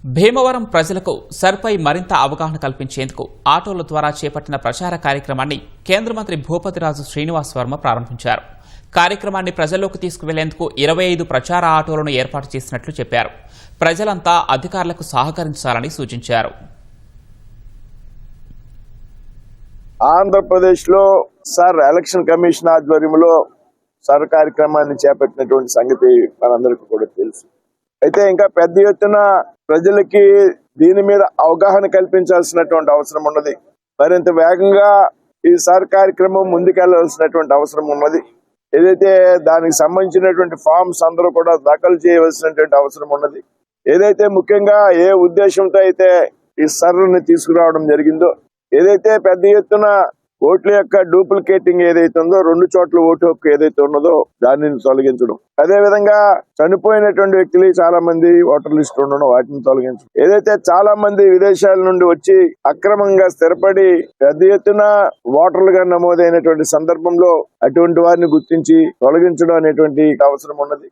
భీమవరం ప్రజలకు సర్పై మరింత అవగాహన కల్పించేందుకు ఆటోల ద్వారా చేపట్టిన ప్రచార కార్యక్రమాన్ని కేంద్ర మంత్రి భూపతిరాజు శ్రీనివాస్ వర్మ ప్రారంభించారు. కార్యక్రమాన్ని ప్రజల్లోకి తీసుకువెళ్లేందుకు 25 ప్రచార ఆటోలను ఏర్పాటు చేసినట్లు చెప్పారు. ప్రజలంతా అధికారులకు సహకరించాలని సూచించారు. ఆంధ్రప్రదేశ్లో ఎలక్షన్ కమిషన్ ఆధ్వర్యంలో కార్యక్రమాన్ని చేపట్టినటువంటి సంగతి మనందరికీ కూడా తెలుసు. అయితే ఇంకా పెద్ద ఎత్తున ప్రజలకి దీని మీద అవగాహన కల్పించాల్సినటువంటి అవసరం ఉన్నది. మరింత వేగంగా ఈ కార్యక్రమం ముందుకెళ్లాల్సినటువంటి అవసరం ఉన్నది. ఏదైతే దానికి సంబంధించినటువంటి ఫామ్స్ అందరూ కూడా దాఖలు చేయవలసినటువంటి అవసరం ఉన్నది. ఏదైతే ముఖ్యంగా ఏ ఉద్దేశంతో అయితే ఈ సర్ని తీసుకురావడం జరిగిందో, ఏదైతే పెద్ద ఎత్తున ఓట్ల యొక్క డూప్లికేటింగ్ ఏదైతే ఉందో, 2 చోట్ల ఓటు హక్కు ఏదైతే ఉన్నదో దానిని తొలగించడం, అదే విధంగా చనిపోయినటువంటి వ్యక్తులు చాలా మంది ఓటర్ లిస్ట్ ఉండడం, వాటిని తొలగించడం, ఏదైతే చాలా మంది విదేశాల నుండి వచ్చి అక్రమంగా స్థిరపడి పెద్ద ఎత్తున ఓటర్లుగా నమోదైనటువంటి సందర్భంలో అటువంటి వారిని గుర్తించి తొలగించడం అనేటువంటి అవసరం ఉన్నది.